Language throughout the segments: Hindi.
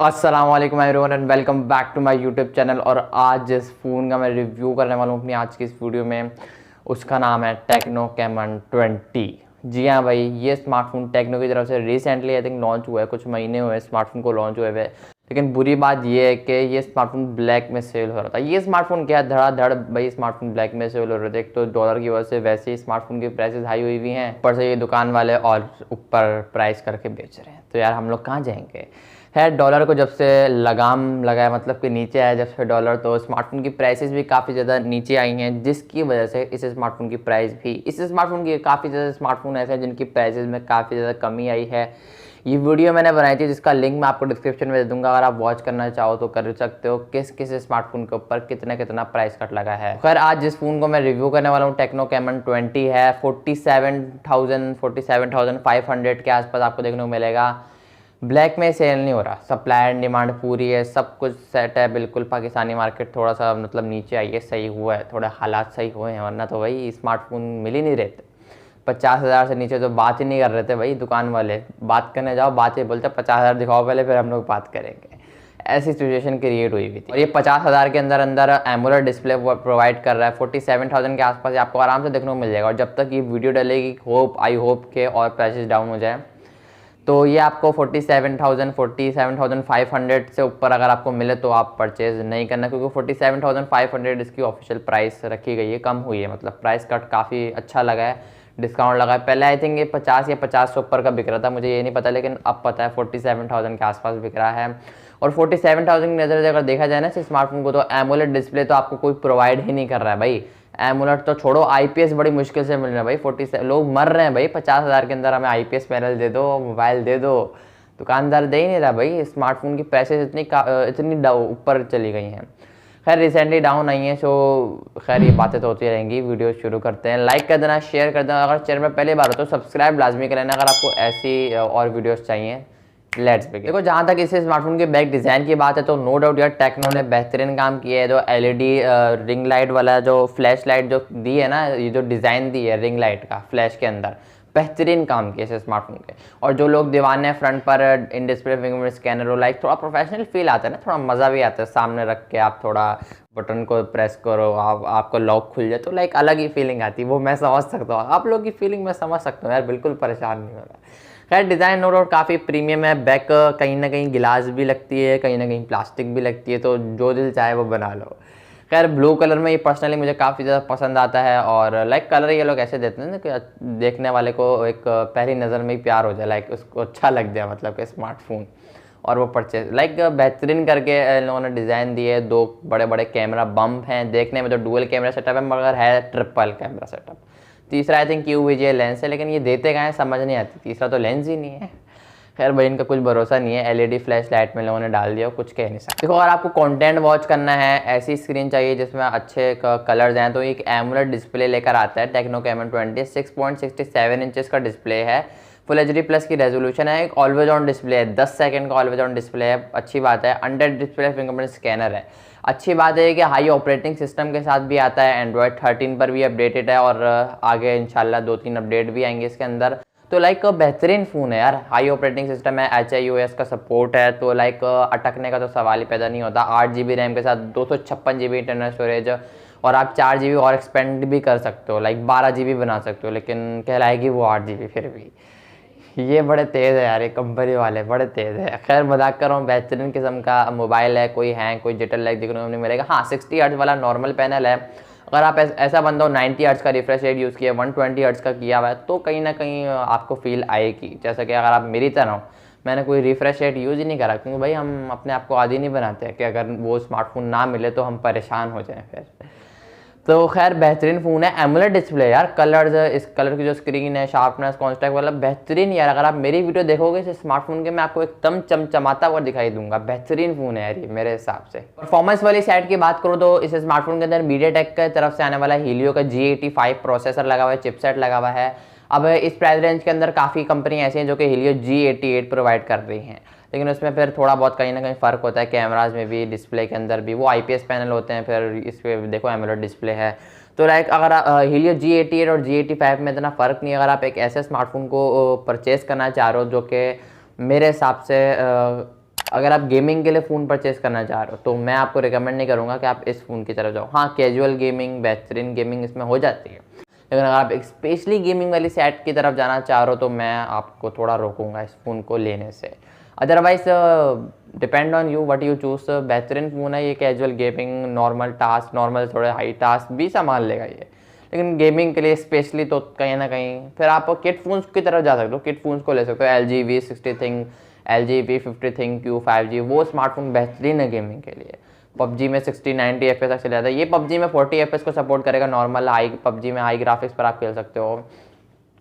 अस्सलामुअलैकुम everyone and welcome back to my YouTube channel. और आज जिस फ़ोन का मैं रिव्यू करने वाला हूँ अपनी आज की इस वीडियो में, उसका नाम है टेक्नो कैमन 20। जी हाँ भाई, ये स्मार्टफोन टेक्नो की तरफ से रिसेंटली आई थिंक लॉन्च हुआ है। कुछ महीने हुए स्मार्टफोन को लॉन्च हुए हुए। लेकिन बुरी बात ये है कि ये स्मार्टफोन ब्लैक में सेल हो रहा था। ये स्मार्टफोन क्या धड़ाधड़ भाई स्मार्टफोन ब्लैक में सेल हो रहे थे। एक तो डॉलर की वजह से वैसे ही स्मार्टफोन की प्राइसेस हाई हुई हुई हैं, ऊपर से ये दुकान वाले और ऊपर प्राइस करके बेच रहे हैं। तो यार हम लोग कहाँ जाएंगे। है डॉलर को जब से लगाम लगाया, मतलब कि नीचे आया जब से डॉलर, तो स्मार्टफोन की प्राइसेस भी काफ़ी ज़्यादा नीचे आई हैं, जिसकी वजह से इस स्मार्टफोन की प्राइस भी, इस स्मार्टफोन की काफ़ी ज़्यादा स्मार्टफोन ऐसे हैं जिनकी प्राइसेस में काफ़ी ज़्यादा कमी आई है। ये वीडियो मैंने बनाई थी जिसका लिंक मैं आपको डिस्क्रिप्शन में दे दूंगा, अगर आप वॉच करना चाहो तो कर सकते हो। किस किस स्मार्टफोन के ऊपर कितना कितना प्राइस कट लगा है। खैर आज जिस फ़ोन को मैं रिव्यू करने वाला हूँ टेक्नो कैमन 20 है। 47,500 के आसपास आपको देखने को मिलेगा। ब्लैक में सेल नहीं हो रहा, सप्लाई एंड डिमांड पूरी है, सब कुछ सेट है बिल्कुल। पाकिस्तानी मार्केट थोड़ा सा मतलब नीचे आई है, सही हुआ है, थोड़े हालात सही हुए हैं, वरना तो भाई स्मार्टफोन मिल ही नहीं रहे थे। 50,000 से नीचे तो बात ही नहीं कर रहे थे भाई दुकान वाले। बात करने जाओ बात ही बोलते 50,000 दिखाओ पहले, फिर हम लोग बात करेंगे। ऐसी सिचुएशन क्रिएट हुई हुई थी। और ये 50,000 के अंदर अंदर एमोलेड डिस्प्ले प्रोवाइड कर रहा है। 47,000 के आसपास आपको आराम से देखने को मिल जाएगा। और जब तक ये वीडियो डलेगी, आई होप के और प्राइसेस डाउन हो जाए, तो ये आपको 47,500 से ऊपर अगर आपको मिले तो आप परचेज नहीं करना, क्योंकि 47,500 इसकी ऑफिशियल प्राइस रखी गई है, कम हुई है। मतलब प्राइस कट काफ़ी अच्छा लगा है, डिस्काउंट लगा है। पहले आई थिंक ये 50 या 50 से ऊपर का बिक रहा था, मुझे ये नहीं पता, लेकिन अब पता है 47,000 के आसपास बिक रहा है। और 47,000 की नज़र से अगर देखा जाए ना इस स्मार्टफोन को, तो एमोलेड डिस्प्ले तो आपको कोई प्रोवाइड ही नहीं कर रहा है भाई। एमुलेट तो छोड़ो, आईपीएस बड़ी मुश्किल से मिल रहा है भाई। 47 लोग मर रहे हैं भाई। 50,000 के अंदर हमें आईपीएस पैनल दे दो, मोबाइल दे दो, दुकानदार दे ही नहीं रहा भाई। स्मार्टफोन की प्राइसेस इतनी ऊपर चली गई हैं। खैर रिसेंटली डाउन आई हैं, सो खैर ये बातें तो होती रहेंगी। वीडियो शुरू करते हैं। लाइक कर देना, शेयर कर देना, अगर चैनल में पहली बार हो तो सब्सक्राइब लाजमी कर लेना, अगर आपको ऐसी और वीडियोस चाहिए। Let's begin. देखो जहाँ तक इस स्मार्टफोन के बैक डिज़ाइन की बात है, तो नो डाउट यार टेक्नो ने बेहतरीन काम किया है। जो एलईडी रिंग लाइट वाला जो फ्लैश लाइट जो दी है ना, ये जो डिज़ाइन दी है रिंग लाइट का फ्लैश के अंदर, बेहतरीन काम किया इस स्मार्टफोन के। और जो लोग दीवाने हैं फ्रंट पर इन डिस्प्ले फिंगरप्रिंट स्कैनर हो, लाइक थोड़ा प्रोफेशनल फील आता है ना, थोड़ा मज़ा भी आता है। सामने रख के आप थोड़ा बटन को प्रेस करो, आपको लॉक खुल जाए, तो लाइक अलग ही फीलिंग आती है। वो मैं समझ सकता हूँ, आप लोग की फीलिंग मैं समझ सकता हूँ यार, बिल्कुल परेशान नहीं हो रहा। खैर डिज़ाइन नो डाउट काफ़ी प्रीमियम है। बैक कहीं ना कहीं गिलास भी लगती है, कहीं ना कहीं प्लास्टिक भी लगती है, तो जो दिल चाहे वो बना लो। खैर ब्लू कलर में ये पर्सनली मुझे काफ़ी ज़्यादा पसंद आता है। और लाइक कलर ये लोग ऐसे देते हैं ना कि देखने वाले को एक पहली नज़र में ही प्यार हो जाए, लाइक उसको अच्छा लग जाए, मतलब कि स्मार्टफोन, और वो परचेज लाइक बेहतरीन करके इन लोगों ने डिज़ाइन दिए। दो बड़े बड़े कैमरा बम्प हैं, देखने में तो डुअल कैमरा सेटअप है, मगर है ट्रिपल कैमरा सेटअप। तीसरा आई थिंक QVGA लेंस है, लेकिन ये देते कहाँ हैं समझ नहीं आती। तीसरा तो लेंस ही नहीं है। खैर भाई इनका कुछ भरोसा नहीं है। एलईडी फ्लैश लाइट में लोगों ने डाल दिया, कुछ कह नहीं सकते। देखो अगर आपको कंटेंट वॉच करना है, ऐसी स्क्रीन चाहिए जिसमें अच्छे कलर्स हैं, तो एक एमुलेट डिस्प्ले लेकर आता है टेक्नो कैमन 20। 6.67 इंचेस का डिस्प्ले है, फुल HD+ की रेजोल्यूशन है, एक ऑलवेज ऑन डिस्प्ले है, 10 सेकंड का ऑलवेज ऑन डिस्प्ले है, अच्छी बात है। अंडर डिस्प्ले फिंगरप्रिंट स्कैनर है, अच्छी बात है कि हाई ऑपरेटिंग सिस्टम के साथ भी आता है। एंड्रॉयड 13 पर भी अपडेटेड है, और आगे इंशाल्लाह 2-3 अपडेट भी आएंगे इसके अंदर। तो लाइक बेहतरीन फ़ोन है यार। हाई ऑपरेटिंग सिस्टम है, HIOS का सपोर्ट है, तो लाइक अटकने का तो सवाल ही पैदा नहीं होता। 8GB रैम के साथ 256GB इंटरनल स्टोरेज, और आप 4GB और एक्सपेंड भी कर सकते हो, लाइक 12GB बना सकते हो, लेकिन कहलाएगी वो 8GB फिर भी। ये बड़े तेज़ है यार, ये कंपनी वाले बड़े तेज़ है। खैर मजाक कर रहा हूँ, बेहतरीन किस्म का मोबाइल है, कोई हैंग कोई जिटर लाइक देखने को नहीं मिलेगा। हाँ 60 हर्ट्ज वाला नॉर्मल पैनल है। अगर आप ऐसा बंदा हो 90 हर्ट्ज का रिफ्रेश रेट यूज़ किया, 120 हर्ट्ज का किया हुआ है, तो कहीं ना कहीं आपको फील आएगी। जैसा कि अगर आप मेरी तरह हो, मैंने कोई रिफ्रेश रेट यूज़ ही नहीं करा, क्योंकि भाई हम अपने आप को आदी नहीं बनाते कि अगर वो स्मार्टफोन ना मिले तो हम परेशान हो जाएँ फिर। तो खैर बेहतरीन फ़ोन है। एमुलेट डिस्प्ले यार, कलर्स, इस कलर की जो स्क्रीन है, शार्पनेस, कॉन्ट्रास्ट वाला बेहतरीन यार। अगर आप मेरी वीडियो देखोगे इस स्मार्टफोन के, मैं आपको एकदम चमचमाता हुआ दिखाई दूंगा। बेहतरीन फ़ोन है यार ये मेरे हिसाब से। परफॉर्मेंस वाली साइड की बात करूँ तो इस स्मार्टफोन के अंदर मीडियाटेक की तरफ से आने वाला हीलियो का G85 प्रोसेसर लगा हुआ है, चिपसेट लगा हुआ है। अब इस प्राइस रेंज के अंदर काफ़ी कंपनी ऐसी हैं जो कि हीलियो G88 प्रोवाइड कर रही हैं, लेकिन उसमें फिर थोड़ा बहुत कहीं ना कहीं फ़र्क होता है। कैमराज में भी, डिस्प्ले के अंदर भी, वो IPS पैनल होते हैं, फिर इस पर देखो एमुलेट डिस्प्ले है। तो लाइक अगर हीलियो G88 और G85 में इतना फ़र्क नहीं है। अगर आप एक ऐसे स्मार्टफोन को परचेज़ करना चाह रहे हो जो कि मेरे हिसाब से अगर आप गेमिंग के लिए फ़ोन परचेस करना चाह रहे हो तो मैं आपको रिकमेंड नहीं करूँगा कि आप इस फ़ोन की तरफ जाओ। हाँ, कैजुअल गेमिंग, बेहतरीन गेमिंग इसमें हो जाती है, लेकिन अगर आप एक स्पेशली गेमिंग वाली सेट की तरफ जाना चाह रहे हो तो मैं आपको थोड़ा रोकूंगा इस फ़ोन को लेने से। Otherwise depend on you what you choose. बेहतरीन फ़ोन है ये, casual gaming, normal task, normal थोड़े हाई टास्क भी संभाल लेगा ये, लेकिन गेमिंग के लिए स्पेशली तो कहीं ना कहीं फिर आप किट फोन्स की तरफ जा सकते हो। किट फोन्स को ले सकते हो, LG V60 thing, LG V50 thing Q 5G, वो स्मार्टफोन बेहतरीन है गेमिंग के लिए। पबजी में 60-90 FPS तक चला जाता है, ये पबजी में 40 FPS को सपोर्ट करेगा। नॉर्मल हाई पबजी में हाई ग्राफिक्स पर आप खेल सकते हो।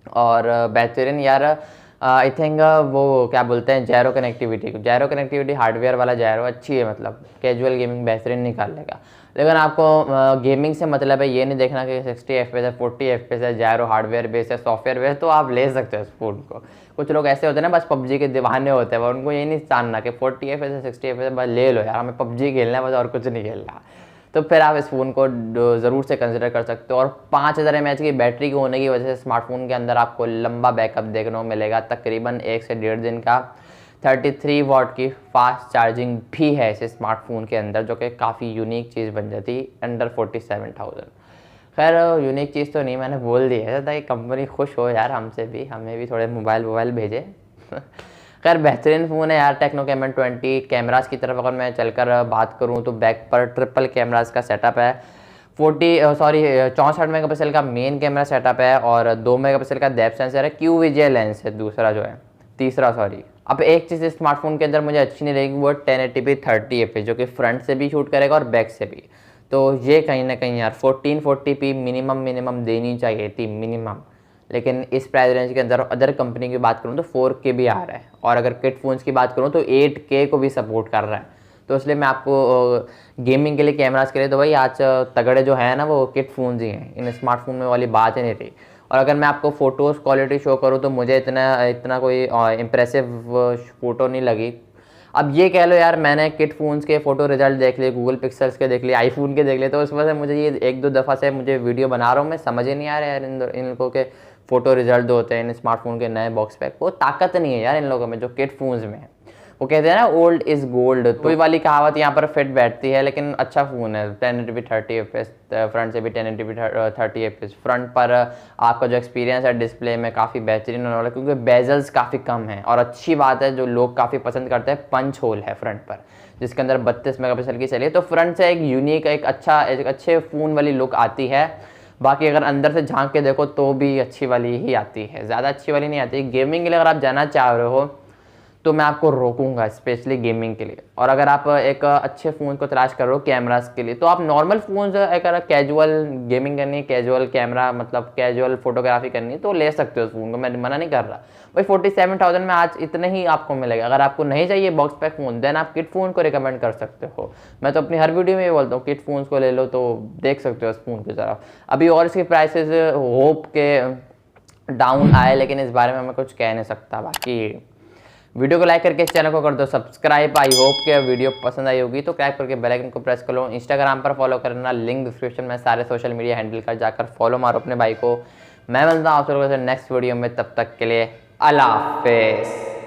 और बेहतरीन यार आई थिंक वो क्या बोलते हैं, जैरो कनेक्टिविटी हार्डवेयर वाला जैरो अच्छी है, मतलब कैजुअल गेमिंग बेहतरीन निकाल लेगा। लेकिन आपको गेमिंग से मतलब है ये नहीं देखना कि 60 FPS है, 40 FPS है, जैरो हार्डवेयर बेस है, सॉफ्टवेयर बेस, तो आप ले सकते हो इस फ़ोन को। कुछ लोग ऐसे होते हैं ना बस पबजी के दीवाने होते हैं, उनको ये नहीं जानना कि 40 FPS है, 60 FPS है, बस ले लो यार, हमें पबजी खेलना है बस, और कुछ नहीं खेलना। तो फिर आप इस फ़ोन को ज़रूर से कंसिडर कर सकते हो। और 5000 mAh की बैटरी के होने की वजह से स्मार्टफोन के अंदर आपको लंबा बैकअप देखने को मिलेगा, तकरीबन 1 से 1.5 दिन का। 33 वाट की फास्ट चार्जिंग भी है इस स्मार्टफोन के अंदर, जो कि काफ़ी यूनिक चीज़ बन जाती है अंडर 47,000। खैर यूनिक चीज़ तो नहीं, मैंने बोल दी है ताकि कंपनी खुश हो यार हमसे भी, हमें भी थोड़े मोबाइल भेजे। खैर बेहतरीन फ़ोन है यार। टेक्नो कैमन 20 कैमरास की तरफ अगर मैं चलकर बात करूँ तो बैक पर ट्रिपल कैमरास का सेटअप है। 64 मेगापिक्सल का मेन कैमरा सेटअप है और 2 मेगापिक्सल का डेप्थ सेंसर है। क्यू विजिए लेंस है तीसरा। अब एक चीज़ स्मार्टफोन के अंदर मुझे अच्छी नहीं लगेगी, वो 1080p 30 fps जो कि फ्रंट से भी शूट करेगा और बैक से भी। तो ये कहीं ना कहीं यार 1440p मिनिमम देनी चाहिए थी मिनिमम। लेकिन इस प्राइस रेंज के अंदर अदर कंपनी की बात करूँ तो 4K भी आ रहा है, और अगर किट फोन्स की बात करूँ तो 8K को भी सपोर्ट कर रहा है। तो इसलिए मैं आपको गेमिंग के लिए, कैमरास के लिए तो भाई आज तगड़े जो है ना वो किट फोन्स ही हैं, इन स्मार्टफोन में वाली बात ही नहीं रही। और अगर मैं आपको फ़ोटोज़ क्वालिटी शो करूँ तो मुझे इतना कोई इम्प्रेसिव फ़ोटो नहीं लगी। अब ये कह लो यार, मैंने किट फोन्स के फ़ोटो रिजल्ट देख लिए, गूगल पिक्सल्स के देख लिए, आईफोन के देख लिए, तो उस वजह से मुझे ये 1-2 दफ़ा से मुझे वीडियो बना रहा हूँ मैं, समझ ही नहीं आ रहा है यार इन लोगों के फ़ोटो रिजल्ट जो होते हैं इन स्मार्टफोन के नए बॉक्स पैक, वो ताकत नहीं है यार इन लोगों में जो किट फोन्स में है। वो कहते हैं ना ओल्ड इज़ गोल्ड, तो ये वाली कहावत यहाँ पर फिट बैठती है। लेकिन अच्छा फ़ोन है, 1080p 30 fps, फ्रंट से भी 1080p 30 fps। फ्रंट पर आपका जो एक्सपीरियंस है डिस्प्ले में काफ़ी बेहतरीन होने वाला है, क्योंकि बेजल्स काफ़ी कम है। और अच्छी बात है जो लोग काफ़ी पसंद करते हैं, पंच होल है फ्रंट पर जिसके अंदर 32 मेगापिक्सल की चलिए, तो फ्रंट से एक यूनिक एक अच्छे फ़ोन वाली लुक आती है। बाकी अगर अंदर से झांक के देखो तो भी अच्छी वाली ही आती है, ज़्यादा अच्छी वाली नहीं आती। गेमिंग के लिए अगर आप जाना चाह रहे हो तो मैं आपको रोकूंगा स्पेशली गेमिंग के लिए। और अगर आप एक अच्छे फ़ोन को तलाश कर रहे हो कैमरास के लिए, तो आप नॉर्मल फ़ोन अगर कैजुअल गेमिंग करनी है, कैजुअल कैमरा मतलब कैजुअल फोटोग्राफी करनी है तो ले सकते हो उस फ़ोन को, मैं मना नहीं कर रहा भाई। 47,000 में आज इतने ही आपको मिलेगा। अगर आपको नहीं चाहिए बॉक्स पैक फ़ोन, देन आप किट फ़ोन को रिकमेंड कर सकते हो। मैं तो अपनी हर वीडियो में ये बोलता हूँ किट फ़ोन्स को ले लो, तो देख सकते हो उस फ़ोन की तरफ। अभी और इसके प्राइसेस होप के डाउन आए, लेकिन इस बारे में मैं कुछ कह नहीं सकता। बाकी वीडियो को लाइक करके इस चैनल को कर दो सब्सक्राइब। आई होप कि वीडियो पसंद आई होगी, तो क्रैक करके बेल आइकन को प्रेस कर लो। इंस्टाग्राम पर फॉलो करना, लिंक डिस्क्रिप्शन में, सारे सोशल मीडिया हैंडल कर जाकर फॉलो मारो अपने भाई को। मैं मिलता हूँ आप लोगों से नेक्स्ट वीडियो में, तब तक के लिए अल्लाह हाफिज़।